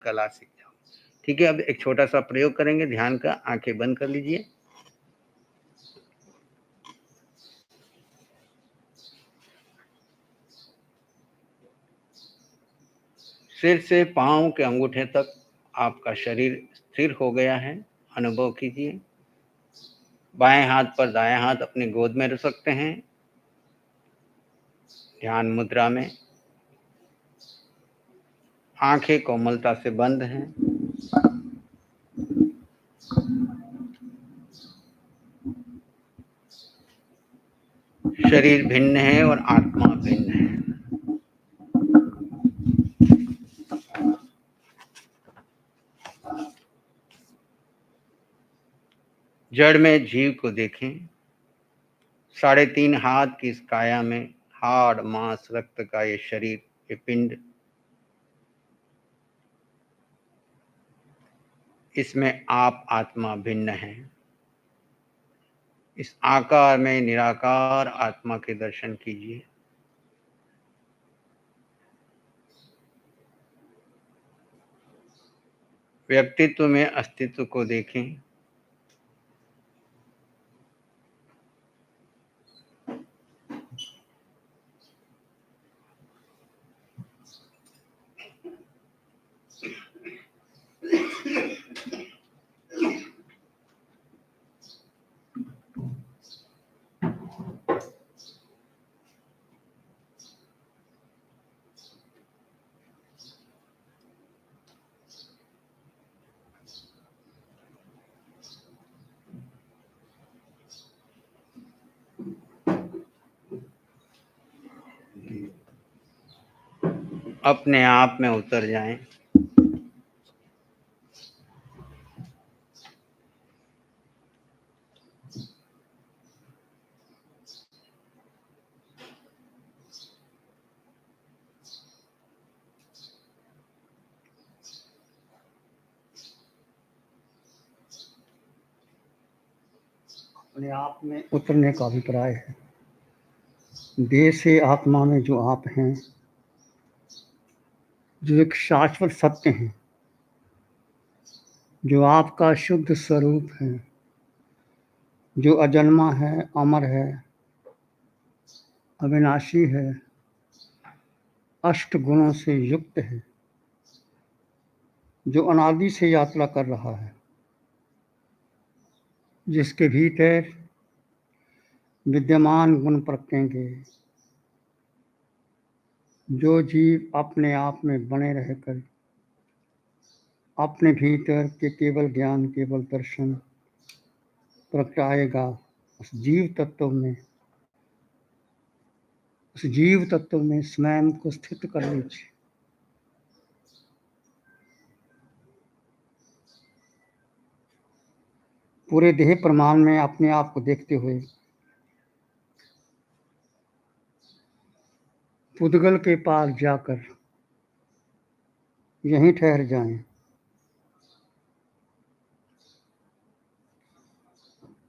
कला सीख जाओ। ठीक है, अब एक छोटा सा प्रयोग करेंगे ध्यान का। आंखें बंद कर लीजिए। सिर से पांव के अंगूठे तक आपका शरीर स्थिर हो गया है, अनुभव कीजिए। बाएं हाथ पर दायां हाथ अपनी गोद में रख सकते हैं, ध्यान मुद्रा में। आंखें कोमलता से बंद हैं। शरीर भिन्न है और आत्मा भिन्न है। जड़ में जीव को देखें। 3.5 हाथ की इस काया में हाड़ मांस रक्त का ये शरीर, ये पिंड, इसमें आप आत्मा भिन्न है। इस आकार में निराकार आत्मा के दर्शन कीजिए। व्यक्तित्व में अस्तित्व को देखें। अपने आप में उतर जाएं। अपने आप में उतरने का अभिप्राय है। देह से आत्मा में जो आप हैं, जो एक शाश्वत सत्य हैं, जो आपका शुद्ध स्वरूप है, जो अजन्मा है, अमर है, अविनाशी है, अष्ट गुणों से युक्त है, जो अनादि से यात्रा कर रहा है, जिसके भीतर विद्यमान गुण प्रत्येंगे, जो जीव अपने आप में बने रहकर अपने भीतर के केवल ज्ञान, केवल दर्शन प्रगटाएगा, उस जीव तत्व में स्वयं को स्थित कर लीजिए। पूरे देह प्रमाण में अपने आप को देखते हुए पुद्गल के पास जाकर यहीं ठहर जाएं।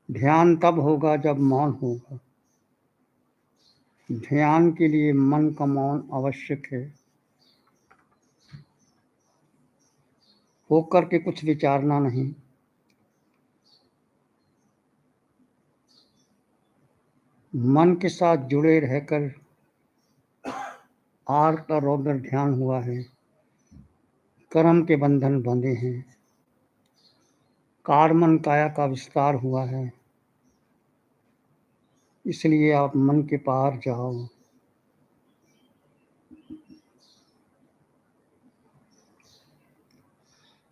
ध्यान तब होगा जब मौन होगा। ध्यान के लिए मन का मौन आवश्यक है। होकर के कुछ विचारना नहीं, मन के साथ जुड़े रहकर आर का रौद्र ध्यान हुआ है। कर्म के बंधन बंधे हैं, कारमन काया का विस्तार हुआ है। इसलिए आप मन के पार जाओ।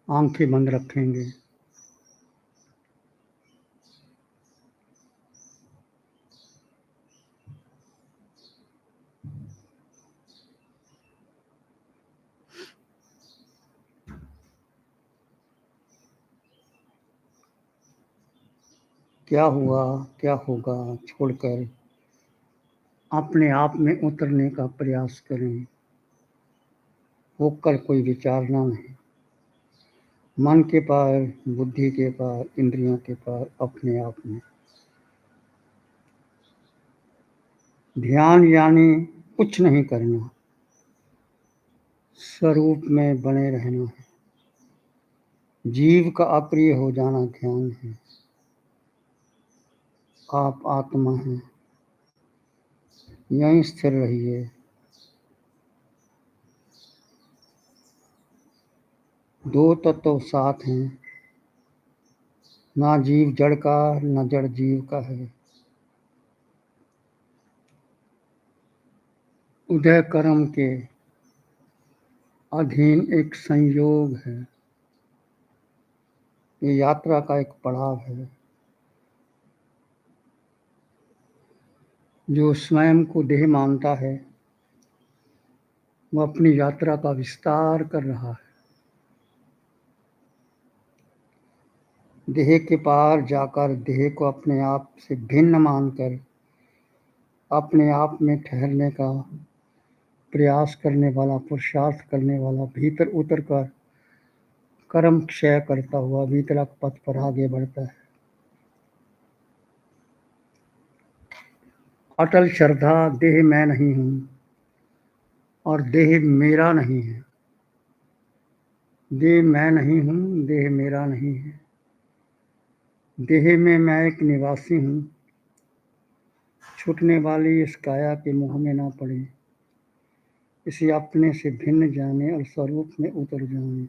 आंखें बंद रखेंगे। क्या हुआ, क्या होगा छोड़कर अपने आप में उतरने का प्रयास करें। होकर कोई विचारना नहीं, मन के पार, बुद्धि के पार, इंद्रियों के पार, अपने आप में ध्यान यानी कुछ नहीं करना, स्वरूप में बने रहना है। जीव का अप्रिय हो जाना ध्यान है। आप आत्मा हैं, यहीं स्थिर रहिए। दो तत्व साथ हैं, ना जीव जड़ का न जड़ जीव का है। उदय कर्म के अधीन एक संयोग है। ये यात्रा का एक पड़ाव है। जो स्वयं को देह मानता है वह अपनी यात्रा का विस्तार कर रहा है। देह के पार जाकर देह को अपने आप से भिन्न मानकर अपने आप में ठहरने का प्रयास करने वाला, पुरुषार्थ करने वाला भीतर उतर कर कर्म क्षय करता हुआ भीतरक पथ पर आगे बढ़ता है। अटल श्रद्धा देह मैं नहीं हूँ और देह मेरा नहीं है। देह मैं नहीं हूँ, देह मेरा नहीं है। देह में मैं एक निवासी हूँ। छूटने वाली इस काया के मुँह में ना पड़े। इसे अपने से भिन्न जाने और स्वरूप में उतर जाने।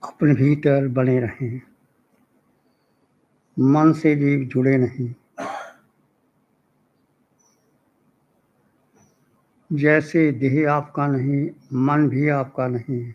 अपने भीतर बने रहें। मन से जीव जुड़े नहीं। जैसे देह आपका नहीं, मन भी आपका नहीं है।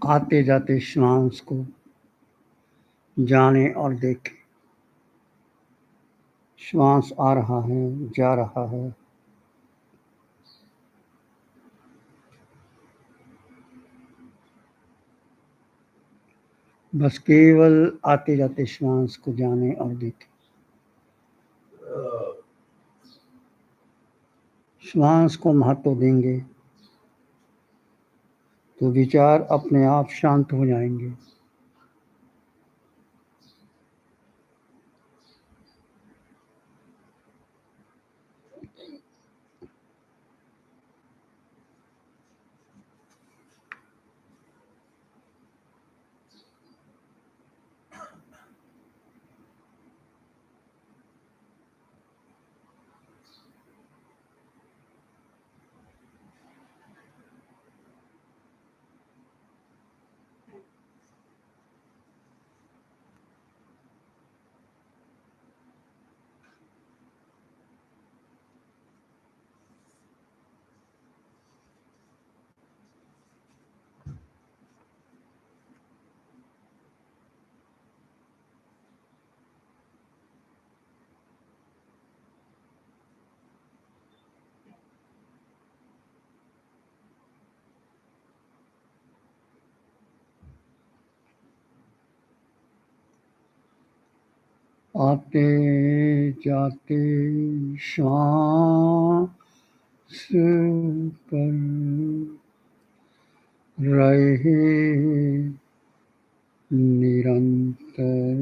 आते जाते श्वास को जाने और देखें। श्वास आ रहा है, जा रहा है। बस केवल आते जाते श्वास को जाने और देखें। श्वास को महत्व देंगे तो विचार अपने आप शांत हो जाएंगे। आते जाते श्वास पर रहे निरंतर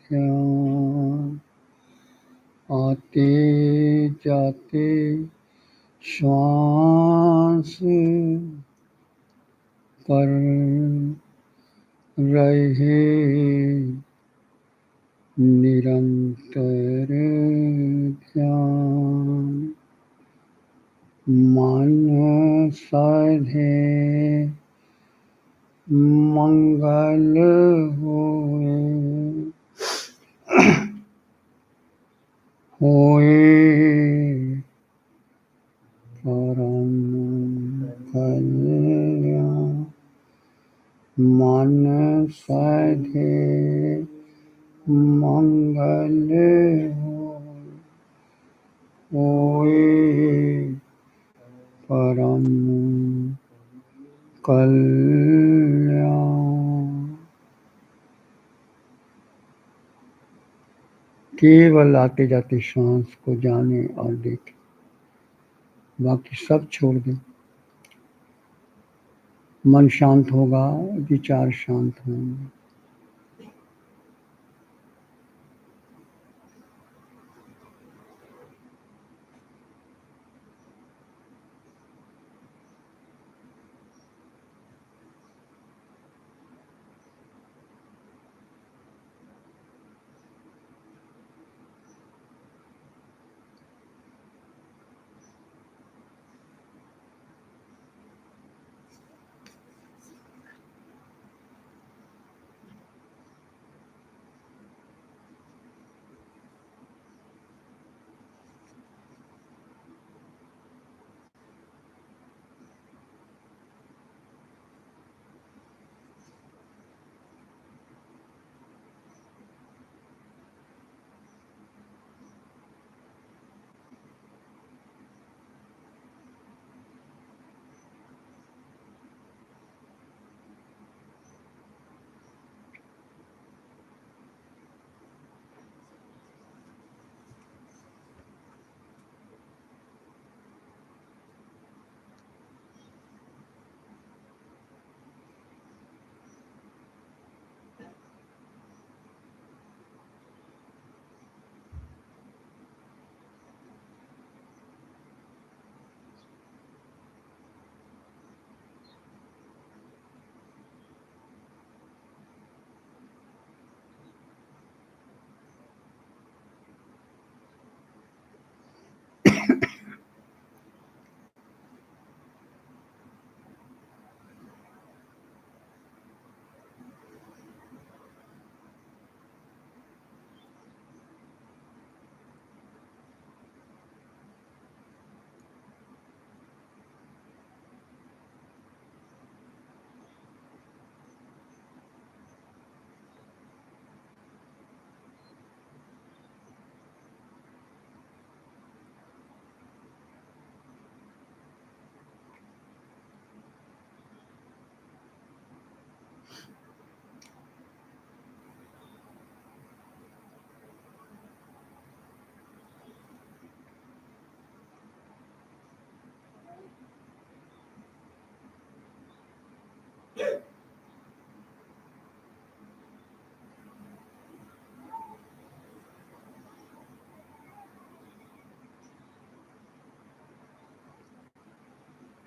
ध्यान। आते जाते श्वास पर रहे निरंतर ध्यान। मन साधे मंगल होए परम कल्याण। मन साधे मंगल होए परम कल्याण। केवल आते जाते श्वास को जाने और देखें, बाकी सब छोड़ दें। मन शांत होगा, विचार शांत होंगे।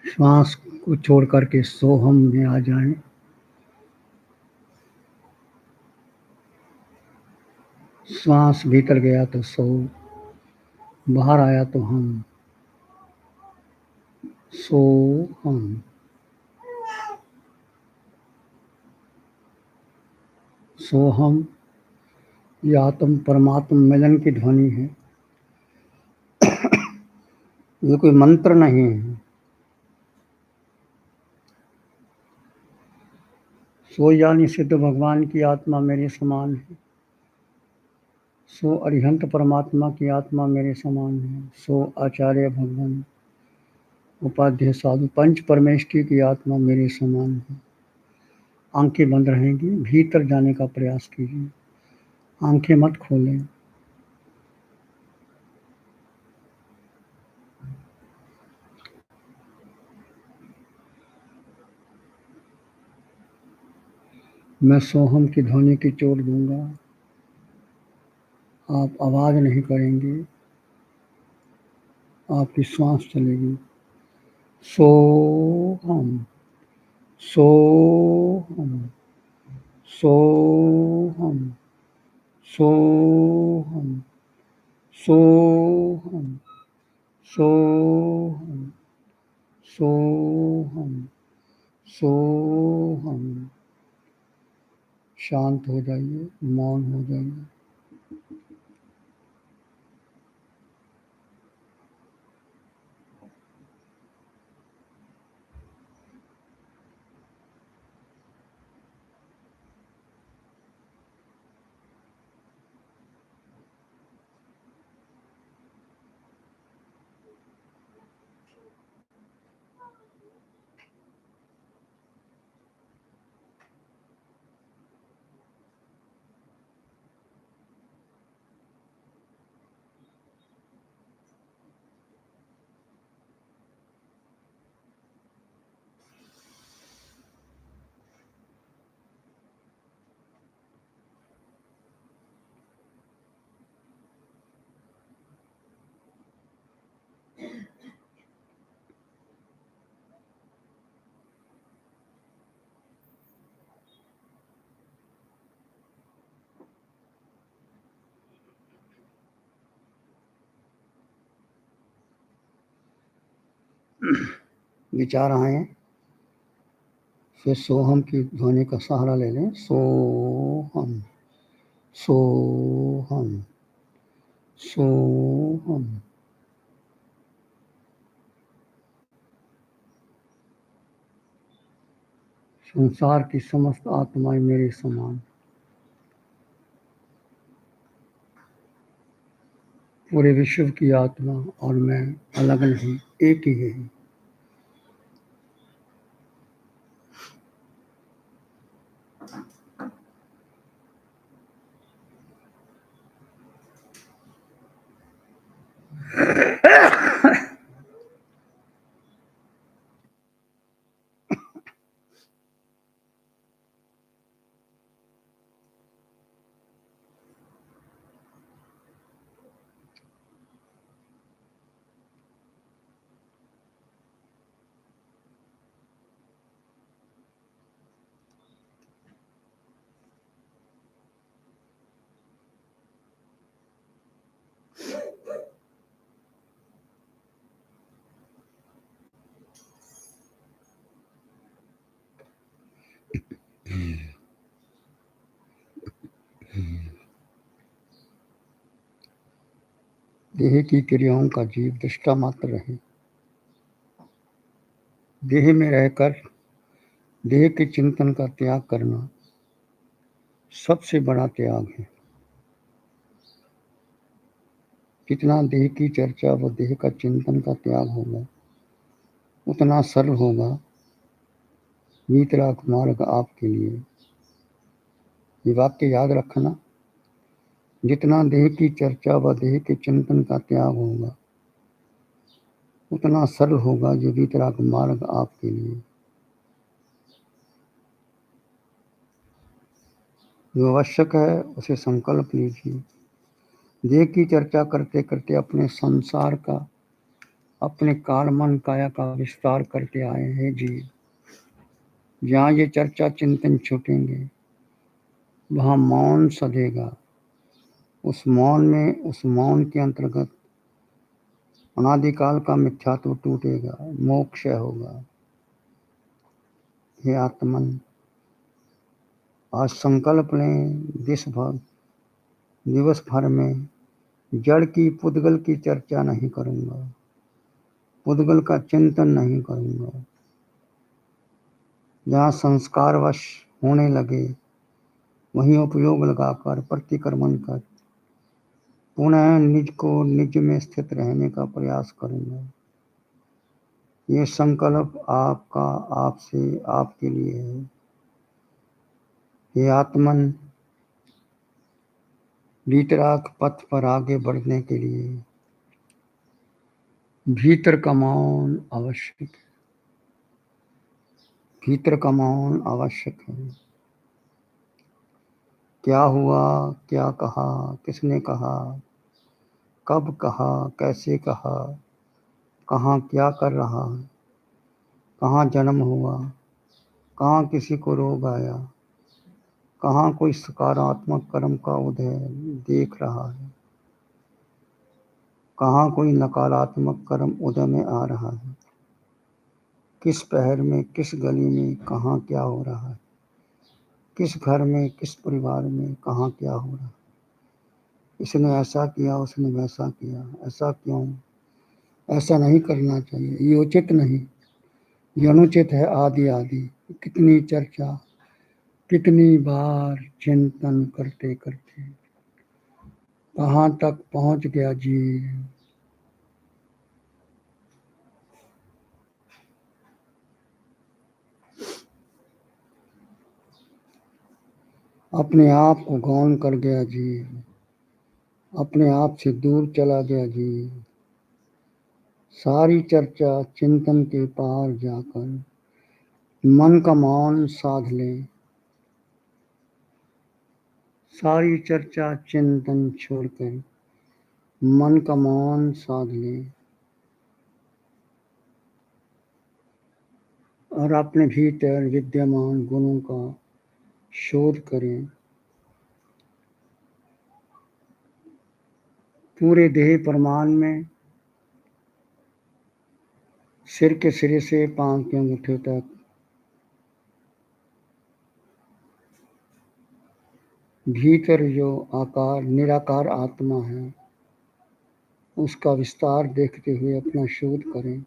श्वास को छोड़ करके सोहम में आ जाएं। श्वास भीतर गया तो सो, बाहर आया तो हम। सो हम सोहम, ये आत्म परमात्मा मिलन की ध्वनि है। ये कोई मंत्र नहीं है। सो यानी सिद्ध भगवान की आत्मा मेरे समान है। सो अरिहंत परमात्मा की आत्मा मेरे समान है। सो आचार्य भगवान उपाध्याय साधु पंच परमेष्ठी की आत्मा मेरे समान है। आंखें बंद रहेंगी, भीतर जाने का प्रयास कीजिए। आंखें मत खोलें। मैं सोहम की ध्वनि की चोट दूंगा, आप आवाज नहीं करेंगे, आपकी श्वास चलेगी। सोहम, सोहम, सोहम, सोहम, सोहम, सोहम, सोहम, सोहम। शांत हो जाइए, मौन हो जाइए। विचार आए, फिर सोहम की ध्वनि का सहारा ले लें। सोहम, सोहम, सोहम। संसार की समस्त आत्माएं मेरे समान, पूरे विश्व की आत्मा और मैं अलग नहीं, एक ही है। देह की क्रियाओं का जीव दृष्टा मात्र रहे। देह में रहकर देह के चिंतन का त्याग करना सबसे बड़ा त्याग है। जितना देह की चर्चा व देह का चिंतन का त्याग होगा, उतना सरल होगा वीतराग मार्ग आपके लिए। ये वाक्य याद रखना, जितना देह की चर्चा व देह के चिंतन का त्याग होगा, उतना सरल होगा ये वीतराग मार्ग आपके लिए। जो आवश्यक है उसे संकल्प लीजिए। देह की चर्चा करते करते अपने संसार का, अपने काल मन काया का विस्तार करते आए हैं जीव। जहाँ ये चर्चा चिंतन छूटेंगे, वहाँ मौन सधेगा। उस मौन के अंतर्गत अनादिकाल का मिथ्यात्व टूटेगा, मोक्ष होगा। हे आत्मन, आज संकल्प लें, दिवस भर में जड़ की पुद्गल की चर्चा नहीं करूँगा, पुद्गल का चिंतन नहीं करूँगा। जहाँ संस्कारवश होने लगे, वहीं उपयोग लगाकर प्रतिक्रमण कर पुनः निज को निज में स्थित रहने का प्रयास करूँगा। ये संकल्प आपका, आपसे, आपके लिए है। हे आत्मन, वीतराग पथ पर आगे बढ़ने के लिए भीतर का मौन आवश्यक है। भीतर का मौन आवश्यक है। क्या हुआ, क्या कहा, किसने कहा, कब कहा, कैसे कहा, कहाँ क्या कर रहा है, कहाँ जन्म हुआ, कहाँ किसी को रोग आया, कहाँ कोई सकारात्मक कर्म का उदय देख रहा है, कहाँ कोई नकारात्मक कर्म उदय में आ रहा है, किस पहर में, किस गली में, कहाँ क्या हो रहा है, किस घर में, किस परिवार में, कहाँ क्या हो रहा है, इसने ऐसा किया, उसने वैसा किया, ऐसा क्यों, ऐसा नहीं करना चाहिए, ये उचित नहीं, ये अनुचित है, आदि आदि कितनी चर्चा, कितनी बार चिंतन करते करते कहाँ तक पहुँच गया जीव। अपने आप को गौण कर गया जीव, अपने आप से दूर चला गया जीव। सारी चर्चा चिंतन के पार जाकर मन का मौन साध ले। सारी चर्चा चिंतन छोड़कर मन का मौन साध ले और अपने भीतर विद्यमान गुणों का शोध करें। पूरे देह प्रमाण में सिर के सिरे से पांव के अंगूठे तक भीतर जो आकार निराकार आत्मा है उसका विस्तार देखते हुए अपना शोध करें।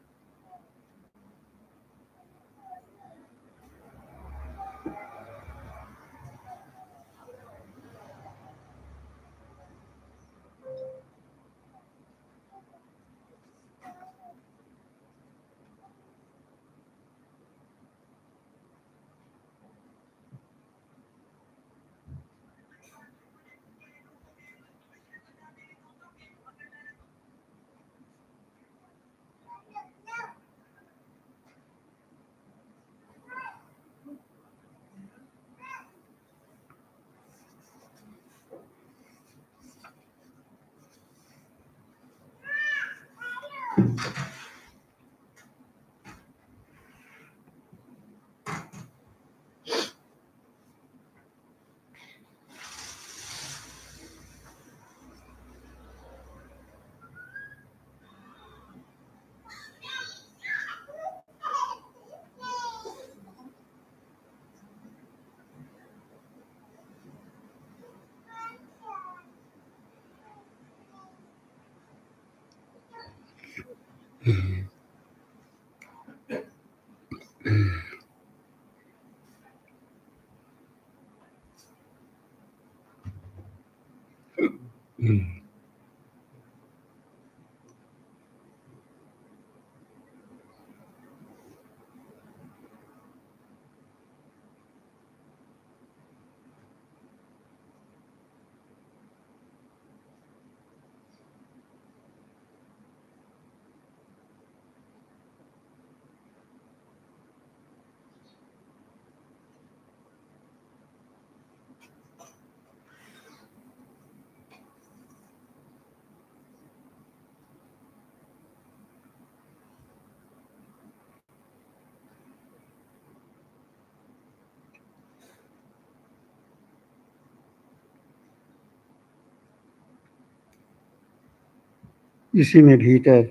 इसी में भीतर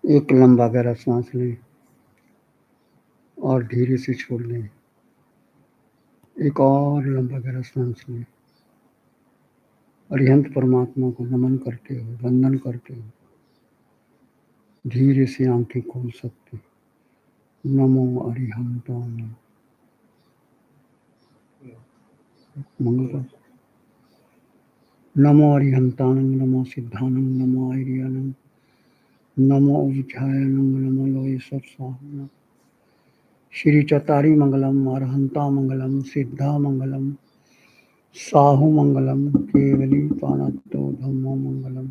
एक लंबा गहरा सांस लें और धीरे से छोड़ लें। एक और लंबा गहरा सांस लें। अरिहंत परमात्मा को नमन करते हुए, वंदन करते हुए धीरे से आंखें खोल सकते। नमो अरिहंताय मंगल। नमो अरिहंतानंग, नमो सिद्धानंग, नमो आर्यानंग, नमो उज्जायनंग, नमो लोय सत्साहनंग, श्री चौतारी मंगलम, अरहंता मंगलम, सिद्धा मंगलम, साहु मंगलम, केवली पानत्तो धम्मो मंगलम।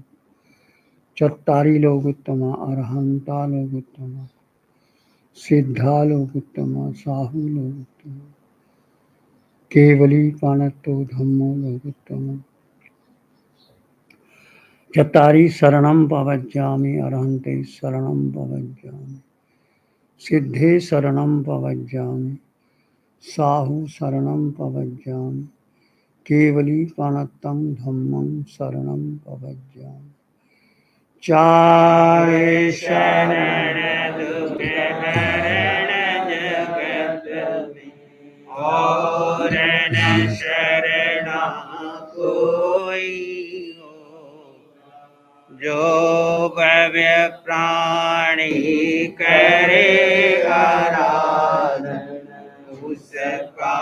चत्तारी लोकोत्तमा, अरहंता लोकोत्तमा, सिद्धा लोकोत्तमा, साहु लोकोत्तमा, केवली पानत्तो धम्मो लोकोत्तमा। चत्तारी शरणं प्रव्रजामि, अरहन्ते शरणं प्रव्रजामि, सिद्धे शरणं प्रव्रजामि, साहु शरणं प्रव्रजामि, केवली पानत्तं धम्मं शरणं प्रव्रजामि। चारे शरण दुख हरण जगत में, और न शरणा कोई हो। जो भव्य प्राणी करे आराधन, उसका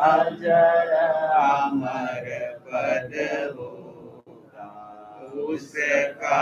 अजर अमर पद होगा, उसका